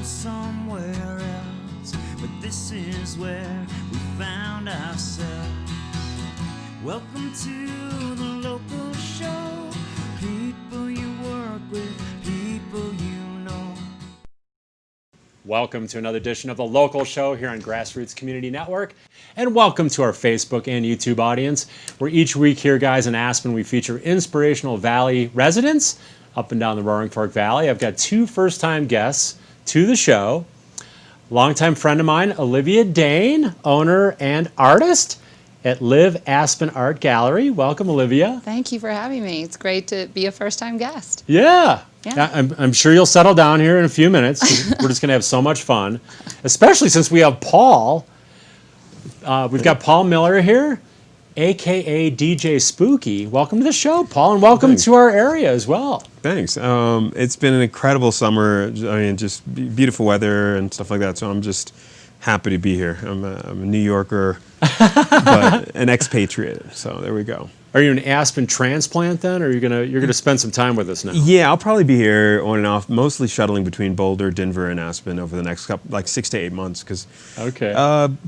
from somewhere else, but this is where we found ourselves. Welcome to the local show. People you work with, people you know. Welcome to another edition of the local show here on GrassRoots Community Network. And welcome to our Facebook and YouTube audience, where each week here, guys, in Aspen, we feature inspirational Valley residents up and down the Roaring Fork Valley. I've got two first-time guests to the show. Longtime friend of mine, Olivia Daane, owner and artist at Live Aspen Art Gallery. Welcome, Olivia. Thank you for having me. It's great to be a first-time guest. Yeah. I'm sure you'll settle down here in a few minutes. We're just going to have so much fun, especially since we have Paul. We've got Paul Miller here, a.k.a. DJ Spooky. Welcome to the show, Paul, and welcome to our area as well. Thanks. It's been an incredible summer. I mean, just beautiful weather and stuff like that, so I'm just happy to be here. I'm a New Yorker, but an expatriate, so there we go. Are you an Aspen transplant then, or you're gonna spend some time with us now? Yeah, I'll probably be here on and off, mostly shuttling between Boulder, Denver, and Aspen over the next couple, like 6 to 8 months. Because,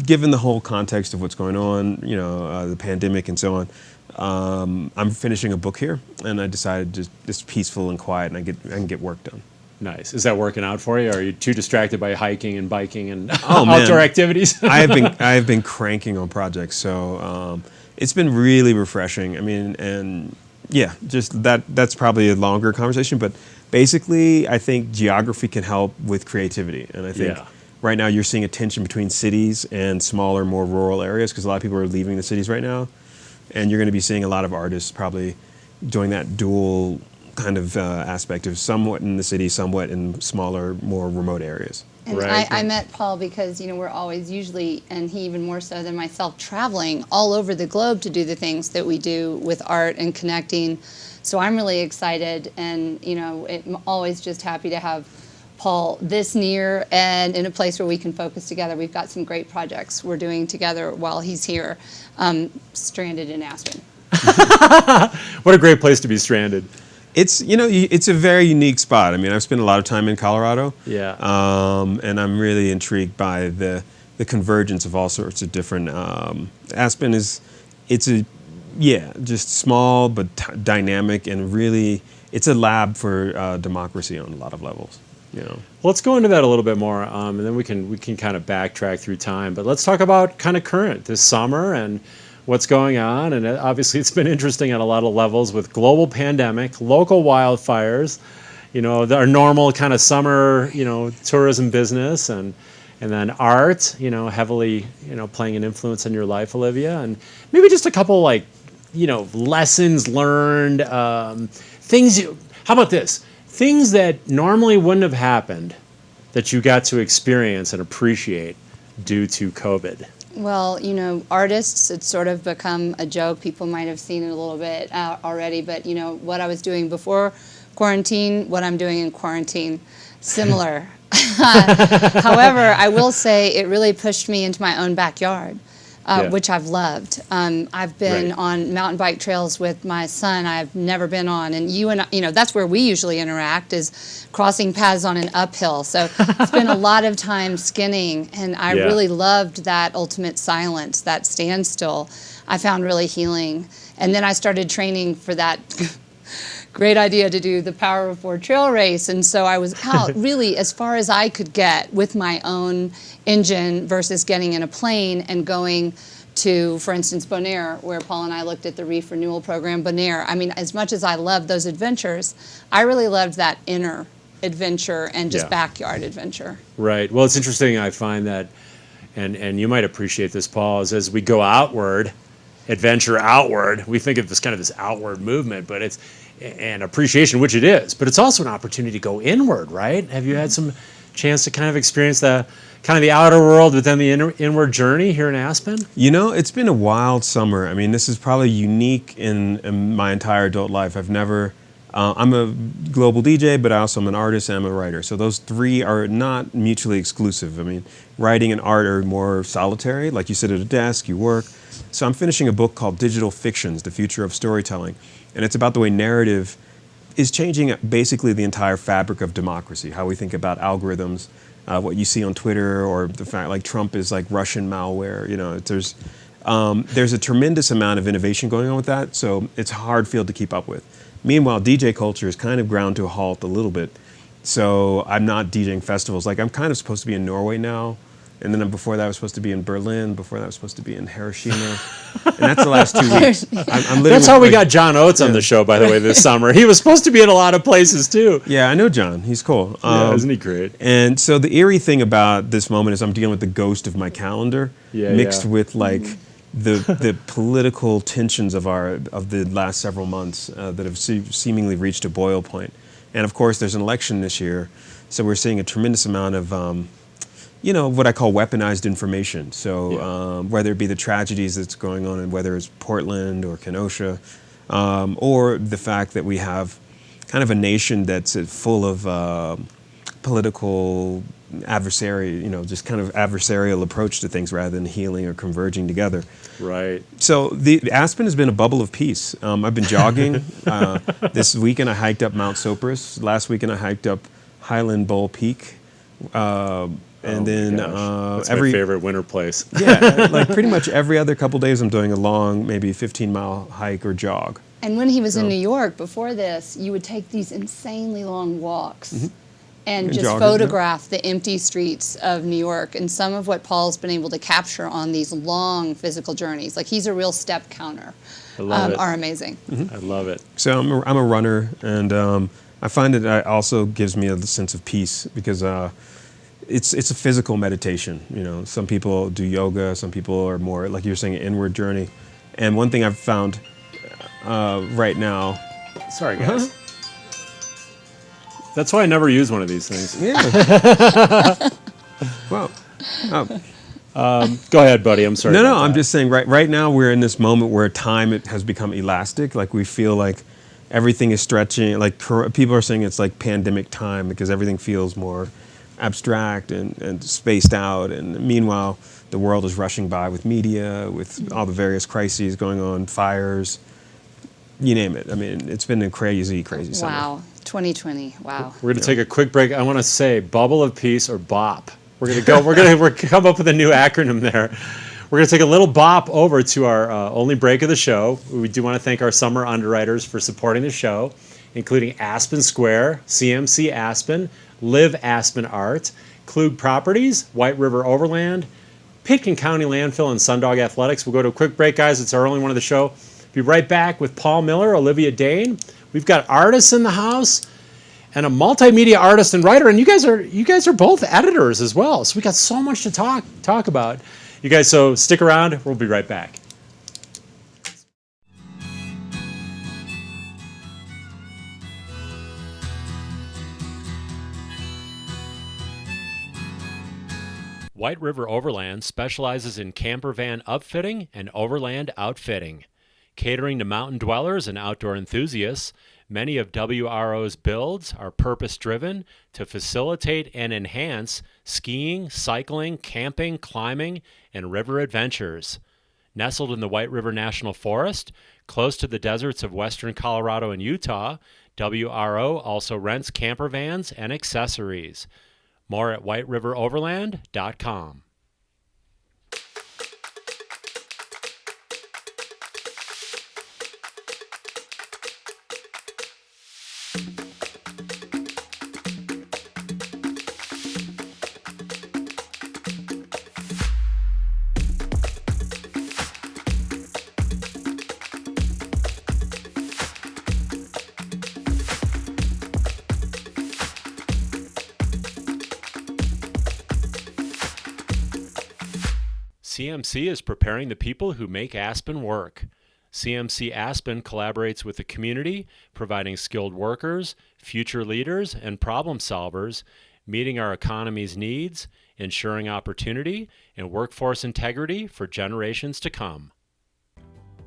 given the whole context of what's going on, the pandemic and so on, I'm finishing a book here, and I decided just peaceful and quiet, and I can get work done. Nice. Is that working out for you? Or are you too distracted by hiking and biking and outdoor activities? I have been cranking on projects, so. It's been really refreshing. I mean, and yeah, just that's probably a longer conversation, but basically I think geography can help with creativity. And I think right now you're seeing a tension between cities and smaller, more rural areas because a lot of people are leaving the cities right now. And you're going to be seeing a lot of artists probably doing that dual kind of aspect of somewhat in the city, somewhat in smaller, more remote areas. And I met Paul because, we're always usually, and he even more so than myself, traveling all over the globe to do the things that we do with art and connecting. So I'm really excited, and, I'm always just happy to have Paul this near and in a place where we can focus together. We've got some great projects we're doing together while he's here, stranded in Aspen. What a great place to be stranded. It's it's a very unique spot. I mean, I've spent a lot of time in Colorado. Yeah. And I'm really intrigued by the convergence of all sorts of different. Aspen just small but dynamic, and really it's a lab for democracy on a lot of levels. Let's go into that a little bit more, and then we can kind of backtrack through time. But let's talk about kind of current this summer and what's going on. And obviously it's been interesting on a lot of levels with global pandemic, local wildfires, our normal kind of summer, tourism business, and then art, heavily, playing an influence in your life, Olivia. And maybe just a couple lessons learned, how about this? Things that normally wouldn't have happened that you got to experience and appreciate due to COVID. Well, artists, it's sort of become a joke. People might have seen it a little bit already, but, what I was doing before quarantine, what I'm doing in quarantine, similar. However, I will say it really pushed me into my own backyard, which I've loved. I've been on mountain bike trails with my son I've never been on, and that's where we usually interact, is crossing paths on an uphill. So it's been a lot of time skinning, and I really loved that ultimate silence, that standstill. I found really healing. And then I started training for that great idea to do the Power of Four trail race, and so I was out really as far as I could get with my own engine versus getting in a plane and going to, for instance, Bonaire, where Paul and I looked at the Reef Renewal Program. Bonaire, I mean, as much as I loved those adventures, I really loved that inner adventure and just backyard adventure. Right. Well, it's interesting. I find that, and you might appreciate this, Paul, is as we go outward, adventure outward, we think of this kind of this outward movement, but it's an appreciation, which it is, but it's also an opportunity to go inward, right? Have you had some chance to kind of experience the kind of the outer world, but then the inward journey here in Aspen? It's been a wild summer. I mean, this is probably unique in my entire adult life. I'm a global DJ, but I also am an artist and I'm a writer. So those three are not mutually exclusive. I mean, writing and art are more solitary, like you sit at a desk, you work. So I'm finishing a book called Digital Fictions, The Future of Storytelling. And it's about the way narrative is changing basically the entire fabric of democracy, how we think about algorithms what you see on Twitter, or the fact like Trump is like Russian malware. You know, there's a tremendous amount of innovation going on with that, so it's a hard field to keep up with. Meanwhile, DJ culture is kind of ground to a halt a little bit. So I'm not DJing festivals. Like, I'm kind of supposed to be in Norway now. And then before that, I was supposed to be in Berlin. Before that, I was supposed to be in Hiroshima. And that's the last 2 weeks. I'm That's how we got John Oates on the show, by the way, this summer. He was supposed to be in a lot of places, too. Yeah, I know John. He's cool. Isn't he great? And so the eerie thing about this moment is I'm dealing with the ghost of my calendar mixed with, like, the political tensions of the last several months that have seemingly reached a boil point. And, of course, there's an election this year. So we're seeing a tremendous amount of what I call weaponized information. So whether it be the tragedies that's going on, and whether it's Portland or Kenosha, or the fact that we have kind of a nation that's full of political adversary, just kind of adversarial approach to things rather than healing or converging together. Right. So the Aspen has been a bubble of peace. I've been jogging. This weekend I hiked up Mount Sopris. Last weekend I hiked up Highland Bowl Peak. And then that's my favorite winter place. Yeah, like pretty much every other couple days I'm doing a long, maybe 15-mile hike or jog. And when he was in New York before this, you would take these insanely long walks and just photograph the empty streets of New York. And some of what Paul's been able to capture on these long physical journeys, like he's a real step counter, are amazing. I love it. So I'm a runner, and I find it also gives me a sense of peace because it's a physical meditation. Some people do yoga, some people are more, like you're saying, an inward journey. And one thing I've found right now. Sorry, guys. That's why I never use one of these things. Yeah. Well. Go ahead, buddy. I'm sorry. No, I'm just saying. Right now we're in this moment where time has become elastic. Like we feel like everything is stretching. Like people are saying it's like pandemic time because everything feels more abstract and spaced out. And meanwhile, the world is rushing by with media, with all the various crises going on, fires, you name it. I mean, it's been a crazy summer. Wow, 2020. Wow. We're going to take a quick break. I want to say bubble of peace or BOP. We're going to go. We're going to come up with a new acronym there. We're going to take a little bop over to our only break of the show. We do want to thank our summer underwriters for supporting the show, including Aspen Square, CMC Aspen, Live Aspen Art, Klug Properties, White River Overland, Pitkin County Landfill, and Sundog Athletics. We'll go to a quick break, guys. It's our only one of the show. Be right back with Paul Miller, Olivia Daane. We've got artists in the house and a multimedia artist and writer, and you guys are both editors as well. So we got so much to talk about. You guys, so stick around. We'll be right back. White River Overland specializes in camper van upfitting and overland outfitting. Catering to mountain dwellers and outdoor enthusiasts, many of WRO's builds are purpose-driven to facilitate and enhance skiing, cycling, camping, climbing, and river adventures. Nestled in the White River National Forest, close to the deserts of western Colorado and Utah, WRO also rents camper vans and accessories. More at whiteriveroverland.com. CMC is preparing the people who make Aspen work. CMC Aspen collaborates with the community, providing skilled workers, future leaders, and problem solvers, meeting our economy's needs, ensuring opportunity and workforce integrity for generations to come.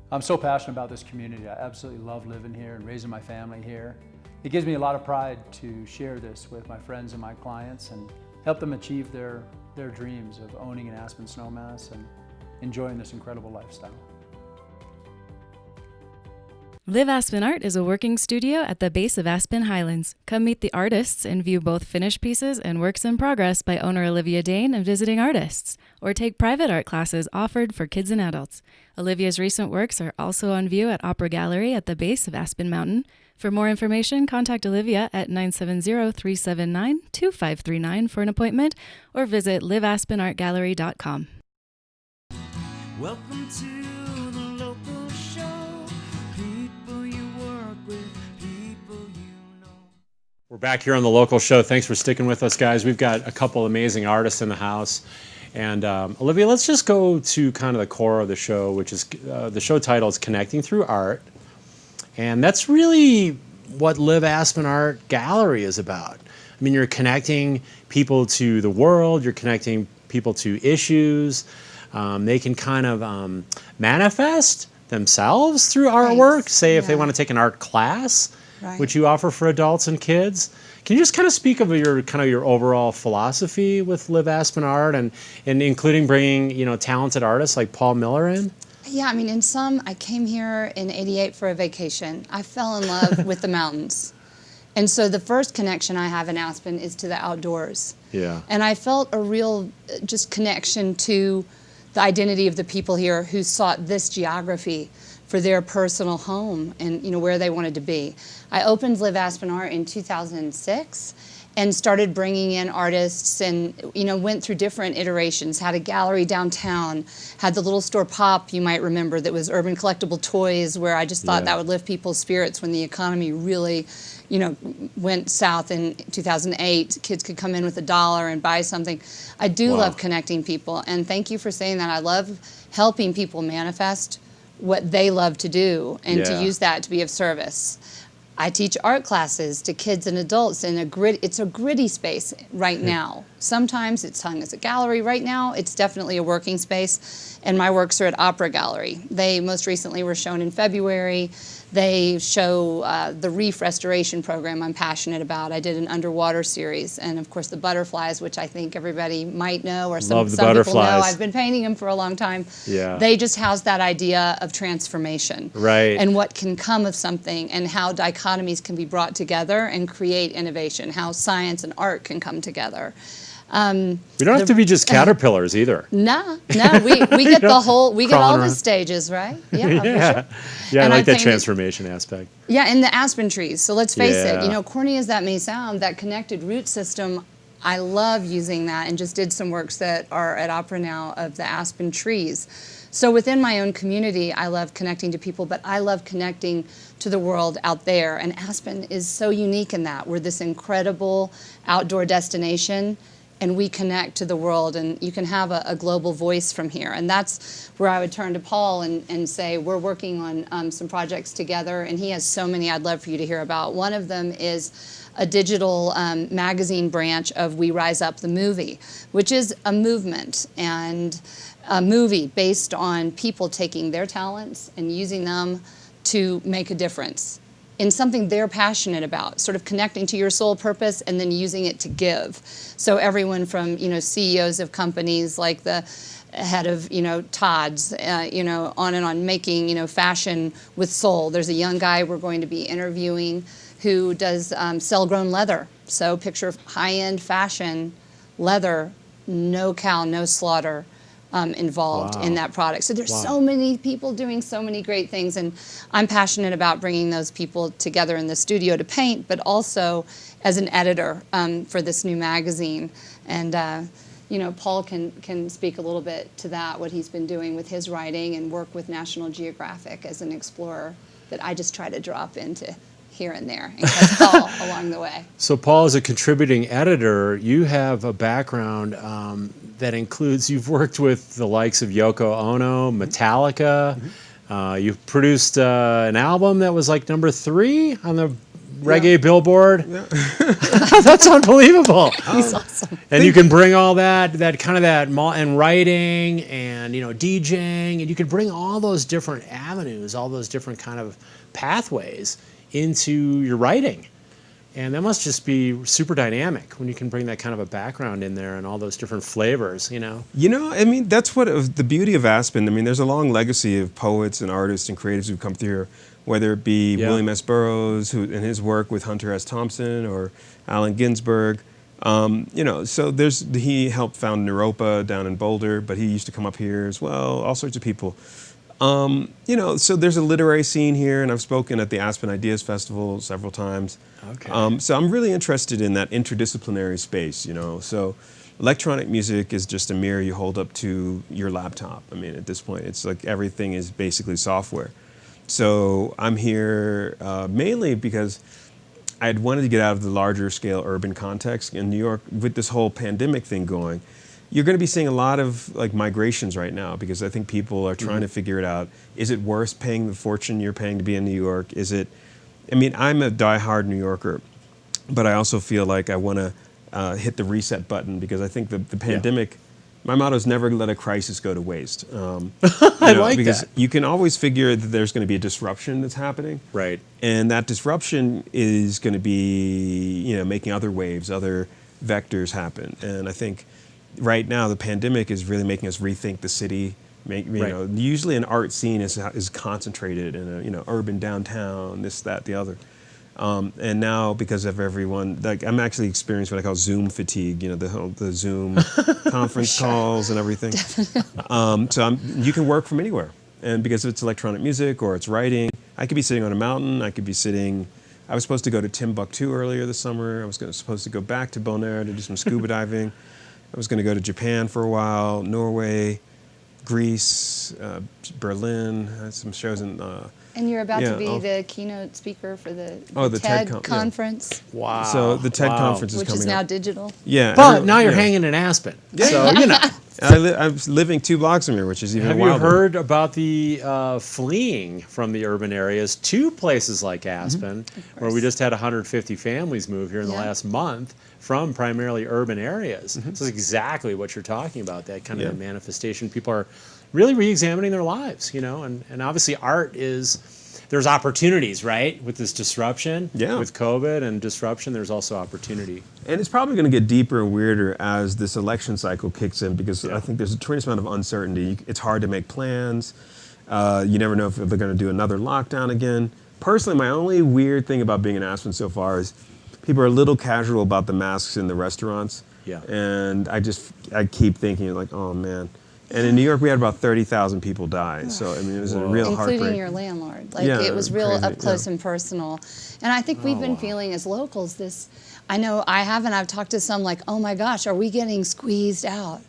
I'm so passionate about this community. I absolutely love living here and raising my family here. It gives me a lot of pride to share this with my friends and my clients and help them achieve their dreams of owning an Aspen snowmass and enjoying this incredible lifestyle. Live Aspen Art is a working studio at the base of Aspen Highlands. Come meet the artists and view both finished pieces and works in progress by owner Olivia Daane and visiting artists, or take private art classes offered for kids and adults. Olivia's recent works are also on view at Opera Gallery at the base of Aspen Mountain. For more information, contact Olivia at 970-379-2539 for an appointment, or visit liveaspenartgallery.com. Welcome to the local show. People you work with, people you know. We're back here on the local show. Thanks for sticking with us, guys. We've got a couple amazing artists in the house. And Olivia, let's just go to kind of the core of the show, which is the show title is Connecting Through Art. And that's really what Live Aspen Art Gallery is about. I mean, you're connecting people to the world, you're connecting people to issues. They can kind of manifest themselves through artwork. Say if they want to take an art class, which you offer for adults and kids. Can you just kind of speak of your overall philosophy with Live Aspen Art, and including bringing talented artists like Paul Miller in? Yeah, I mean, I came here in '88 for a vacation. I fell in love with the mountains. And so the first connection I have in Aspen is to the outdoors. Yeah. And I felt a real just connection to the identity of the people here who sought this geography for their personal home and where they wanted to be. I opened Live Aspen Art in 2006 and started bringing in artists and went through different iterations. Had a gallery downtown, had the little store Pop, you might remember, that was urban collectible toys, where I just thought that would lift people's spirits when the economy really went south in 2008. Kids could come in with $1 and buy something. I do love connecting people, and thank you for saying that. I love helping people manifest what they love to do and to use that to be of service. I teach art classes to kids and adults in it's a gritty space right now. Sometimes it's hung as a gallery. Right now, it's definitely a working space, and my works are at Opera Gallery. They most recently were shown in February. They show the reef restoration program I'm passionate about. I did an underwater series, and of course the butterflies, which I think everybody might know, or some people know. I've been painting them for a long time. Yeah. They just house that idea of transformation, right? And what can come of something, and how dichotomies can be brought together and create innovation. How science and art can come together. We don't have to be just caterpillars either. No, we get the whole, we get all the stages, right? Yeah, for sure. I like that transformation aspect. Yeah, and the aspen trees. So let's face it, corny as that may sound, that connected root system, I love using that, and just did some works that are at Opera now of the aspen trees. So within my own community, I love connecting to people, but I love connecting to the world out there. And Aspen is so unique in that. We're this incredible outdoor destination, and we connect to the world, and you can have a global voice from here. And that's where I would turn to Paul and say, we're working on some projects together, and he has so many I'd love for you to hear about. One of them is a digital magazine branch of We Rise Up the movie, which is a movement and a movie based on people taking their talents and using them to make a difference in something they're passionate about, sort of connecting to your soul purpose and then using it to give. So everyone from, CEOs of companies like the head of, Todd's, on and on, making, fashion with soul. There's a young guy we're going to be interviewing who does cell-grown leather. So picture high-end fashion, leather, no cow, no slaughter involved in that product. So there's so many people doing so many great things, and I'm passionate about bringing those people together in the studio to paint, but also as an editor for this new magazine. And Paul can speak a little bit to that, what he's been doing with his writing and work with National Geographic as an explorer that I just try to drop into here and there and catch Paul along the way. So Paul, as a contributing editor, you have a background that includes, you've worked with the likes of Yoko Ono, Metallica. You've produced an album that was like #3 on the reggae Billboard. That's unbelievable. He's awesome. And you can bring all that and writing and DJing, and you can bring all those different avenues, all those different kind of pathways into your writing. And that must just be super dynamic when you can bring that kind of a background in there and all those different flavors, that's what the beauty of Aspen. There's a long legacy of poets and artists and creatives who've come through here. whether it be Yeah. William S. Burroughs, who in his work with Hunter S. Thompson, or Allen Ginsberg. You know, so he helped found Naropa down in Boulder, but he used to come up here as well, all sorts of people. You know, so there's a literary scene here, and I've spoken at the Aspen Ideas Festival several times. Okay. So I'm really interested in that interdisciplinary space, you know. So electronic music is just a mirror you hold up to your laptop. I mean, at this point, it's like everything is basically software. So I'm here mainly because I had wanted to get out of the larger scale urban context in New York with this whole pandemic thing going. You're going to be seeing a lot of like migrations right now because I think people are trying to figure it out. Is it worth paying the fortune you're paying to be in New York? Is it, I mean, I'm a diehard New Yorker, but I also feel like I want to hit the reset button because I think the pandemic, my motto is never let a crisis go to waste. I like because that. you can always figure that there's going to be a disruption that's happening. Right. And that disruption is going to be, you know, making other waves, other vectors happen. And I think right now the pandemic is really making us rethink the city. You know, usually an art scene is concentrated in a, you know, urban downtown, this, that, the other. And now because of everyone, like I'm actually experiencing what I call Zoom fatigue. You know, the Zoom conference calls and everything. So you can work from anywhere, and because it's electronic music or it's writing, I could be sitting on a mountain. I could be sitting. I was supposed to go to Timbuktu earlier this summer. I was supposed to go back to Bonaire to do some scuba diving. I was going to go to Japan for a while, Norway, Greece, Berlin. I had some shows in. And you're about to be oh. the keynote speaker for the TED conference, Wow. So the TED conference is which coming is now up. digital. Yeah, But now you're hanging in Aspen. So, you know. I'm living 2 blocks from here, which is even Have you wilder. heard about the fleeing from the urban areas to places like Aspen, where we just had 150 families move here in the Yeah. last month from primarily urban areas? So it's exactly what you're talking about, that kind of a manifestation. People are really re-examining their lives, you know, and obviously art is, there's opportunities, right, with this disruption, with COVID and disruption, there's also opportunity. And it's probably going to get deeper and weirder as this election cycle kicks in because I think there's a tremendous amount of uncertainty. It's hard to make plans. You never know if they're going to do another lockdown again. Personally, my only weird thing about being in Aspen so far is people are a little casual about the masks in the restaurants. Yeah. And I keep thinking like, oh man. And in New York, we had about 30,000 people die. So, I mean, it was a real heartbreak. Including your landlord. Like, Yeah, it was real crazy, up close yeah. and personal. And I think we've been feeling as locals this, I know I have, and I've talked to some like, oh my gosh, are we getting squeezed out?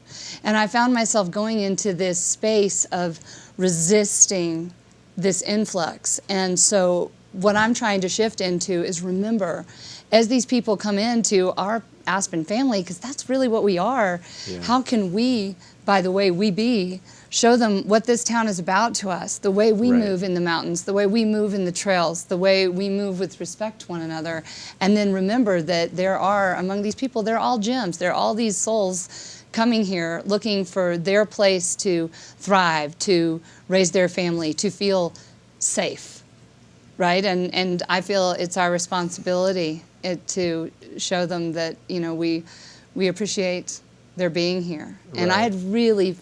And I found myself going into this space of resisting this influx. And so what I'm trying to shift into is remember, as these people come into our Aspen family, because that's really what we are, how can we, by the way we be, show them what this town is about to us, the way we move in the mountains, the way we move in the trails, the way we move with respect to one another, and then remember that there are, among these people, they're all gems, they're all these souls coming here looking for their place to thrive, to raise their family, to feel safe, right? And I feel it's our responsibility to show them that, you know, we appreciate their being here. And I had really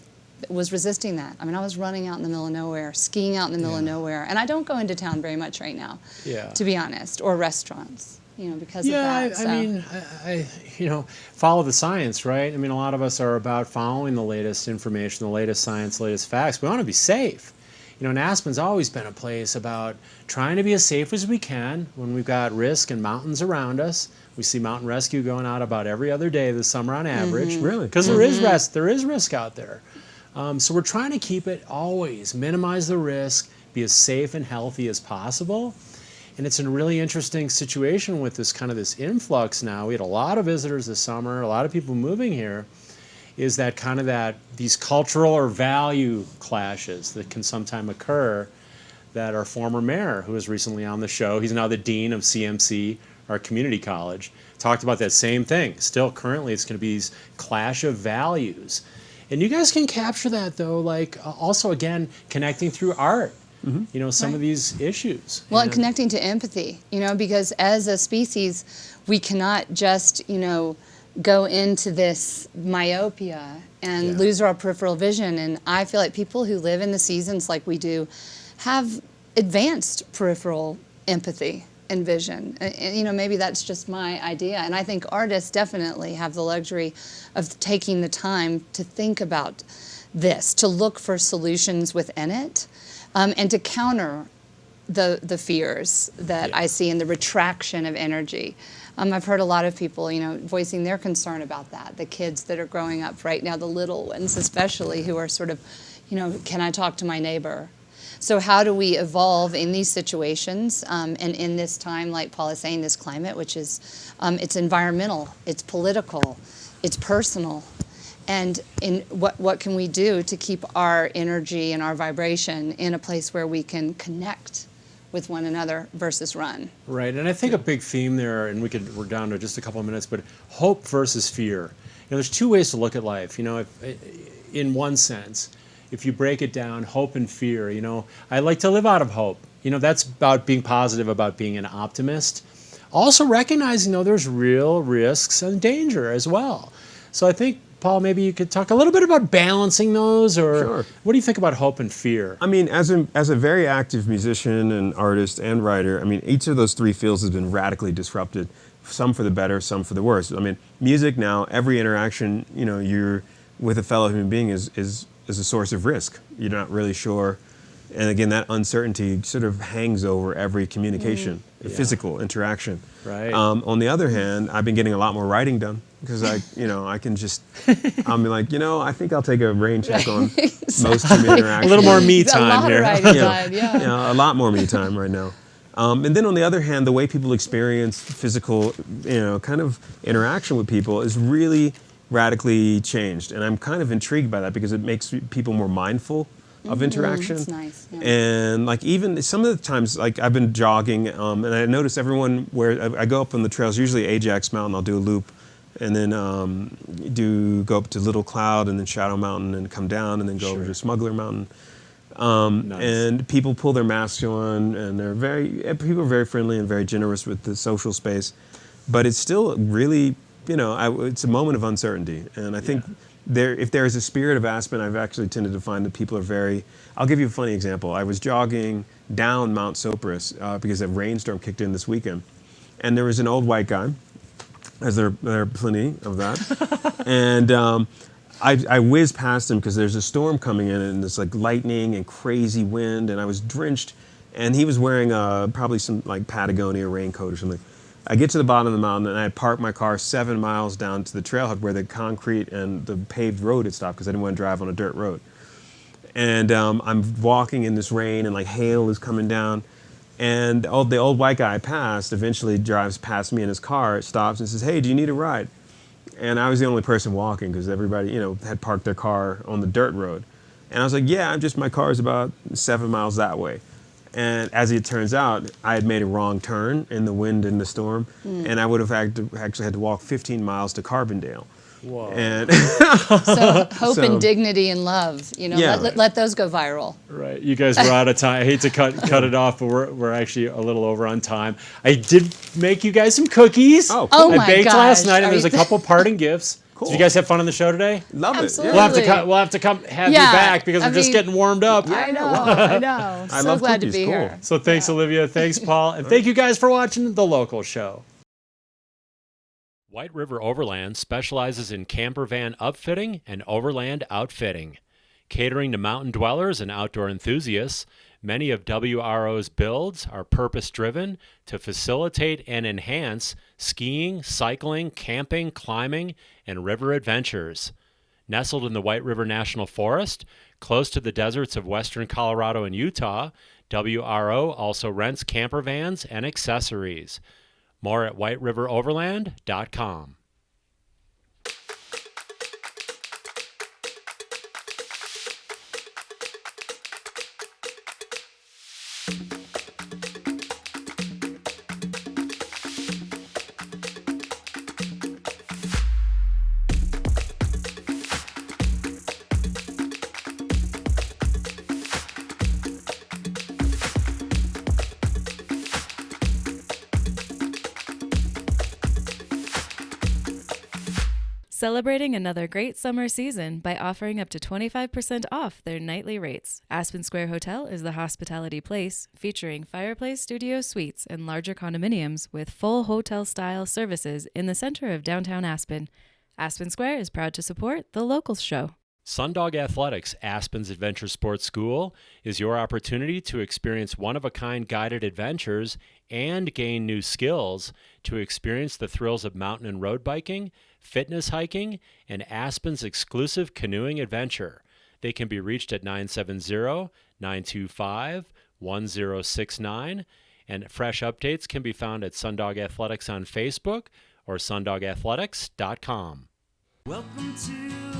was resisting that. I mean, I was running out in the middle of nowhere, skiing out in the middle of nowhere, and I don't go into town very much right now, to be honest, or restaurants, you know, because of that. I mean, I you know, follow the science, right? I mean, a lot of us are about following the latest information, the latest science, the latest facts. We want to be safe. You know, and Aspen's always been a place about trying to be as safe as we can when we've got risk and mountains around us. We see mountain rescue going out about every other day this summer on average. Really? Because there is risk out there. So we're trying to keep it always, minimize the risk, be as safe and healthy as possible. And it's a really interesting situation with this kind of this influx now. We had a lot of visitors this summer, a lot of people moving here. Is that kind of these cultural or value clashes that can sometimes occur, that our former mayor, who was recently on the show, he's now the dean of CMC, our community college, talked about that same thing. Still currently it's going to be these clash of values. And you guys can capture that though, like also again, connecting through art, you know, some of these issues. Well, and connecting to empathy, you know, because as a species, we cannot just, you know, go into this myopia and lose our peripheral vision. And I feel like people who live in the seasons like we do have advanced peripheral empathy and vision. And, maybe that's just my idea. And I think artists definitely have the luxury of taking the time to think about this, to look for solutions within it, and to counter the fears that I see in the retraction of energy. I've heard a lot of people, voicing their concern about that. The kids that are growing up right now, the little ones especially, who are sort of, can I talk to my neighbor? So how do we evolve in these situations, and in this time, like Paul is saying, this climate, which is, it's environmental, it's political, it's personal, and what can we do to keep our energy and our vibration in a place where we can connect with one another versus run? Right, and I think a big theme there, and we're down to just a couple of minutes, but hope versus fear. There's two ways to look at life. In one sense, if you break it down, hope and fear, I like to live out of hope. That's about being positive, about being an optimist. Also recognizing, though, there's real risks and danger as well. So I think, Paul, maybe you could talk a little bit about balancing those, or Sure. What do you think about hope and fear? I mean, as a very active musician and artist and writer, I mean, each of those three fields has been radically disrupted, some for the better, some for the worse. I mean, music now, every interaction, you're with a fellow human being is a source of risk. You're not really sure. And again, that uncertainty sort of hangs over every communication, physical interaction. Right. On the other hand, I've been getting a lot more writing done because I can just, I'm like, I think I'll take a rain check on most human interactions. A little more me time a lot here. Of writing time, yeah. A lot more me time right now. And then on the other hand, the way people experience physical, kind of interaction with people is really radically changed. And I'm kind of intrigued by that because it makes people more mindful of interaction. That's nice. Yeah. And like even some of the times, like I've been jogging, and I notice everyone where I go up on the trails, usually Ajax Mountain, I'll do a loop, and then go up to Little Cloud and then Shadow Mountain and come down and then go over to Smuggler Mountain. Nice. And people pull their masks on, and people are very friendly and very generous with the social space, but it's still really, it's a moment of uncertainty. And I think if there is a spirit of Aspen, I've actually tended to find that people are very. I'll give you a funny example. I was jogging down Mount Sopris because a rainstorm kicked in this weekend, and there was an old white guy, as there are plenty of that, and I whizzed past him because there's a storm coming in and there's like lightning and crazy wind, and I was drenched, and he was wearing probably some like Patagonia raincoat or something. I get to the bottom of the mountain, and I had parked my car 7 miles down to the trailhead where the concrete and the paved road had stopped because I didn't want to drive on a dirt road. And I'm walking in this rain, and like hail is coming down. And the old white guy I passed eventually drives past me in his car, stops and says, "Hey, do you need a ride?" And I was the only person walking because everybody, had parked their car on the dirt road. And I was like, "Yeah, my car is about 7 miles that way." And as it turns out, I had made a wrong turn in the wind and the storm, and I would have actually had to walk 15 miles to Carbondale. Whoa. And So hope So- and dignity and love, Yeah. let those go viral. Right, you guys were out of time. I hate to cut it off, but we're actually a little over on time. I did make you guys some cookies. Oh, Oh I my baked gosh. last night, and Are there's a you- couple parting gifts. Cool. Did you guys have fun on the show today? love it. Absolutely. Yeah. We'll have to come have Yeah, you back because I we're just mean- getting warmed up. I know. I So love glad cookies. to be Cool. here. So thanks, Olivia. Thanks, Paul. And thank you guys for watching The Local Show. White River Overland specializes in camper van upfitting and overland outfitting. Catering to mountain dwellers and outdoor enthusiasts, many of WRO's builds are purpose-driven to facilitate and enhance skiing, cycling, camping, climbing, and river adventures. Nestled in the White River National Forest, close to the deserts of western Colorado and Utah, WRO also rents camper vans and accessories. More at whiteriveroverland.com. Celebrating another great summer season by offering up to 25% off their nightly rates. Aspen Square Hotel is the hospitality place, featuring fireplace studio suites and larger condominiums with full hotel-style services in the center of downtown Aspen. Aspen Square is proud to support the Locals Show. Sundog Athletics, Aspen's Adventure Sports School, is your opportunity to experience one-of-a-kind guided adventures and gain new skills to experience the thrills of mountain and road biking, fitness hiking, and Aspen's exclusive canoeing adventure. They can be reached at 970-925-1069, and fresh updates can be found at Sundog Athletics on Facebook or sundogathletics.com. Welcome to